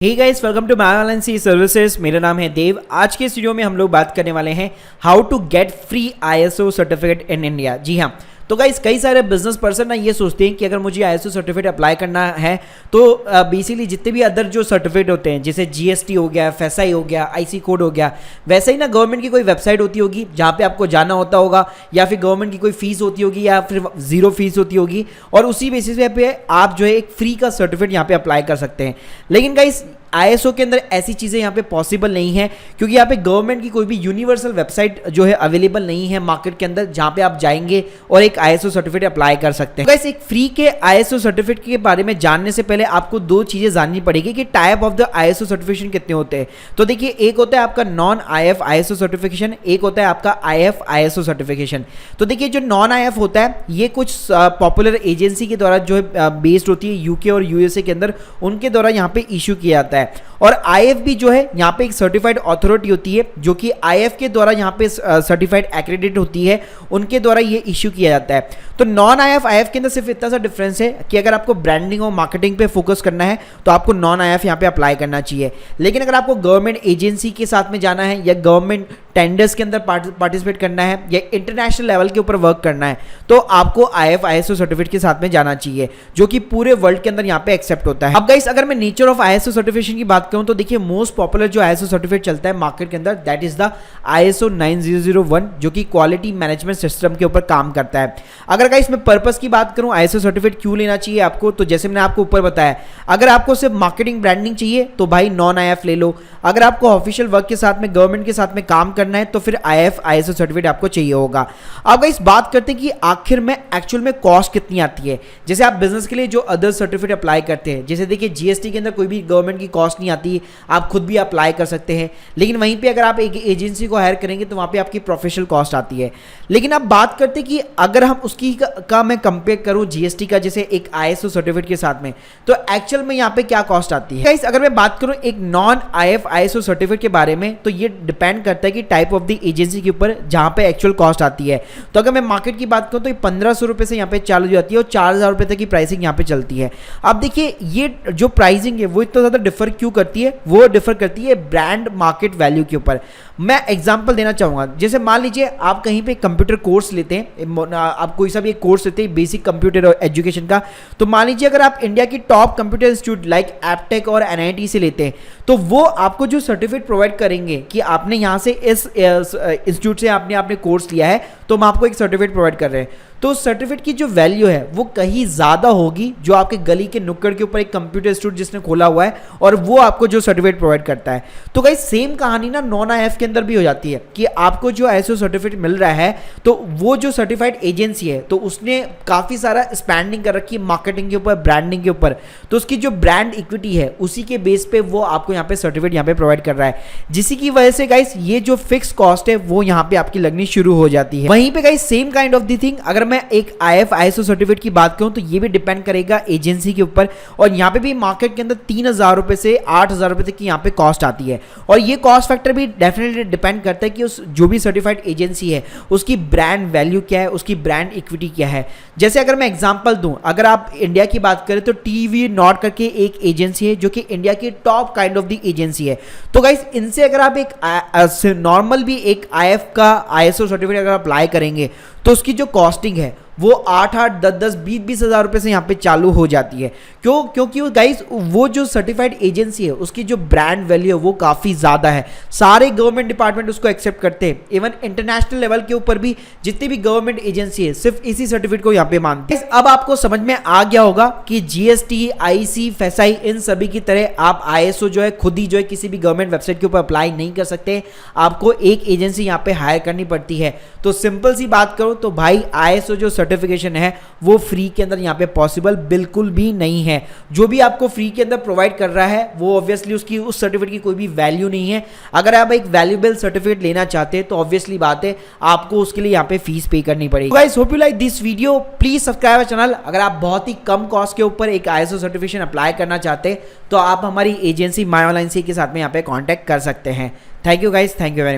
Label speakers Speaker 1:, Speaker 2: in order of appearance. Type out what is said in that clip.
Speaker 1: Hey guys, welcome to my online C services. मेरा नाम है देव। आज के इस वीडियो में हम लोग बात करने वाले हैं how to get free ISO certificate in India. जी हाँ, तो गाइस कई सारे बिजनेस पर्सन ना ये सोचते हैं कि अगर मुझे आईएसओ सर्टिफिकेट अप्लाई करना है तो बेसिकली जितने भी अदर जो सर्टिफिकेट होते हैं जैसे जीएसटी हो गया, एफएसआई हो गया, आईसी कोड हो गया, वैसे ही ना गवर्नमेंट की कोई वेबसाइट होती होगी जहाँ पे आपको जाना होता होगा, या फिर गवर्नमेंट की कोई फीस होती होगी या फिर जीरो फीस होती होगी, और उसी बेसिस पे आप जो है एक फ्री का सर्टिफिकेट यहाँ पे अप्लाई कर सकते हैं। लेकिन गाइस आईएसओ के अंदर ऐसी चीज़ें यहाँ पे पॉसिबल नहीं है, क्योंकि यहाँ पे गवर्नमेंट की कोई भी यूनिवर्सल वेबसाइट जो है अवेलेबल नहीं है मार्केट के अंदर जहाँ पे आप जाएंगे और एक आईएसओ सर्टिफिकेट अप्लाई कर सकते हैं। गाइस एक फ्री के आईएसओ सर्टिफिकेट के बारे में जानने से पहले आपको दो चीज़ें जाननी पड़ेगी कि type of the ISO certification कितने होते हैं। तो देखिए, एक होता है आपका नॉन आईएफ आईएसओ सर्टिफिकेशन, एक होता है आपका आईएफ आईएसओ सर्टिफिकेशन। तो देखिए, जो नॉन आईएफ होता है ये कुछ पॉपुलर एजेंसी के द्वारा जो है बेस्ड होती है यूके और यूएसए के अंदर, उनके द्वारा यहाँ पे इशू किया जाता है। और आईएफ भी जो है यहाँ पे एक सर्टिफाइड अथॉरिटी होती है जो कि आईएफ के द्वारा यहाँ पे सर्टिफाइड एक्रेडिट होती है, उनके द्वारा ये इश्यू किया जाता है। तो नॉन आईएफ आईएफ के अंदर सिर्फ इतना सा डिफरेंस है कि अगर आपको ब्रांडिंग और मार्केटिंग पे फोकस करना है तो आपको नॉन आईएफ यहाँ पे अप्लाई करना चाहिए। लेकिन अगर आपको गवर्नमेंट एजेंसी के साथ में जाना है या गवर्नमेंट टेंडर्स के अंदर पार्टिसिपेट करना है या इंटरनेशनल लेवल के ऊपर वर्क करना है तो आपको आईएफ आईएसओ सर्टिफिकेट के साथ में जाना चाहिए, जो कि पूरे वर्ल्ड के अंदर यहाँ पे एक्सेप्ट होता है। अब गाइस अगर मैं नेचर ऑफ आईएसओ सर्टिफिकेशन की बात करूं तो देखिए, मोस्ट पॉपुलर जो आईएसओ सर्टिफिकेट चलता है मार्केट के अंदर दैट इज द आईएसओ 9001, जो कि क्वालिटी मैनेजमेंट सिस्टम के ऊपर काम करता है। अगर गाइस मैं पर्पस की बात करूं आईएसओ सर्टिफिकेट क्यों लेना चाहिए आपको, तो जैसे मैंने आपको ऊपर बताया, अगर आपको सिर्फ मार्केटिंग ब्रांडिंग चाहिए तो भाई नॉन आईएफ ले लो। अगर आपको ऑफिशियल वर्क के साथ में गवर्नमेंट के साथ में काम करना है तो फिर आईएफ आईएसओ सर्टिफिकेट आपको चाहिए होगा। अब गाइस बात करते हैं कि आखिर में एक्चुअल में कॉस्ट कितनी आती है। जैसे आप बिजनेस के लिए जो अदर सर्टिफिकेट अप्लाई करते हैं, जैसे देखिए जीएसटी के अंदर कोई भी गवर्नमेंट की कॉस्ट नहीं आती, आप खुद भी अप्लाई कर सकते हैं। लेकिन वहीं पे अगर आप एक एजेंसी को हायर करेंगे तो वहां पे आपकी प्रोफेशनल कॉस्ट आती है। लेकिन अब बात करते हैं कि अगर हम उसकी का मैं कंपेयर करूं जीएसटी का जैसे एक आईएसओ सर्टिफिकेट के साथ में, तो एक्चुअल में यहाँ पे क्या कॉस्ट आती है। गाइस अगर मैं बात करूं एक नॉन आईएफ आईएसओ सर्टिफिकेट के बारे में, तो ये डिपेंड करता है कि टाइप ऑफ द एजेंसी के ऊपर जहां पे एक्चुअल कॉस्ट आती है। तो अगर मैं मार्केट की बात करूं तो ये 1500 रुपए से यहाँ पे चालू हो जाती है और 4000 रुपए तक की प्राइसिंग यहाँ पे चलती है। अब देखिए, ये जो प्राइसिंग है वो इतना ज्यादा डिफर क्यों करती है, वो डिफर करती है ब्रांड मार्केट वैल्यू के ऊपर। मैं एग्जांपल देना चाहूंगा, जैसे मान लीजिए आप कहीं पे कंप्यूटर कोर्स लेते हैं, आप कोई सा भी एक कोर्स लेते हैं बेसिक कंप्यूटर एजुकेशन का, तो मान लीजिए अगर आप इंडिया की top computer institute like Aptech और एनआईटी से लेते हैं, तो वो आपको जो सर्टिफिकेट प्रोवाइड करेंगे कि आपने यहाँ से इस इंस्टीट्यूट से आपने कोर्स लिया है, तो हम आपको एक सर्टिफिकेट प्रोवाइड कर रहे हैं। तो सर्टिफिकेट की जो वैल्यू है वो कहीं ज़्यादा होगी जो आपके गली के नुक्कड़ के ऊपर एक कंप्यूटर इंस्टीट्यूट जिसने खोला हुआ है और वो आपको जो सर्टिफिकेट प्रोवाइड करता है। तो गाइस सेम कहानी ना नॉन आईएफ के अंदर भी हो जाती है कि आपको जो आईएसओ सर्टिफिकेट मिल रहा है तो वो जो सर्टिफाइड एजेंसी है तो उसने काफ़ी सारा स्पेंडिंग कर रखी है मार्केटिंग के ऊपर, ब्रांडिंग के ऊपर, तो उसकी जो ब्रांड इक्विटी है उसी के बेस पे वो आपको यहाँ पे सर्टिफिकेट यहाँ पे प्रोवाइड कर रहा है, जिसकी वजह से गाइस ये जो फिक्स कॉस्ट है वो यहाँ पे आपकी लगनी शुरू हो जाती है। वहीं पे guys same kind of the thing अगर मैं एक आईएफ आईएसओ सर्टिफिकेट की बात करूं तो ये भी डिपेंड करेगा एजेंसी के ऊपर, और यहाँ पे भी मार्केट के अंदर 3000 रुपए से 8000 रुपए तक की यहाँ पे कॉस्ट आती है। और ये कॉस्ट फैक्टर भी डेफिनेटली डिपेंड करता है कि उस जो भी सर्टिफाइड एजेंसी है उसकी ब्रांड वैल्यू क्या है, उसकी ब्रांड इक्विटी क्या है। जैसे अगर मैं एग्जांपल दूं, अगर आप इंडिया की बात करें तो टीवी नॉट करके एक एजेंसी है जो कि इंडिया की top kind of the agency है। तो गाइस इनसे अगर आप एक नॉर्मल भी एक आईएफ का आईएसओ सर्टिफिकेट अगर अप्लाई करेंगे तो उसकी जो कॉस्टिंग है वो 8-8, 10-10, 20-20 हज़ार रुपये से यहाँ पे चालू हो जाती है। क्योंकि गाइस वो जो सर्टिफाइड एजेंसी है उसकी जो ब्रांड वैल्यू है वो काफ़ी ज़्यादा है, सारे गवर्नमेंट डिपार्टमेंट उसको एक्सेप्ट करते हैं, इवन इंटरनेशनल लेवल के ऊपर भी जितनी भी गवर्नमेंट एजेंसी है सिर्फ इसी सर्टिफिकेट को यहाँ पे मानते हैं। अब आपको समझ में आ गया होगा कि जीएसटी, आईसी, एफएसआई इन सभी की तरह आप आईएसओ जो है खुद ही जो है किसी भी गवर्नमेंट वेबसाइट के ऊपर अप्लाई नहीं कर सकते, आपको एक एजेंसी यहाँ पे हायर करनी पड़ती है। तो सिंपल सी बात करो तो भाई आईएसओ जो सर्टिफिकेशन है वो फ्री के अंदर यहाँ पे पॉसिबल बिल्कुल भी नहीं है। जो भी आपको फ्री के अंदर प्रोवाइड कर रहा है वो ऑब्वियसली उसकी उस सर्टिफिकेट की कोई भी वैल्यू नहीं है। अगर आप एक वैल्यूएबल सर्टिफिकेट लेना चाहते हैं तो ऑब्वियसली बात है आपको उसके लिए यहाँ पे फीस पे करनी पड़ेगी। Guys hope you like this video, please subscribe channel. अगर आप बहुत ही कम कॉस्ट के ऊपर एक आईएसओ सर्टिफिकेशन अप्लाई करना चाहते हैं तो आप हमारी एजेंसी माय ऑनलाइन सी के साथ में यहाँ पे कॉन्टैक्ट कर सकते हैं। Thank you guys, thank you very much.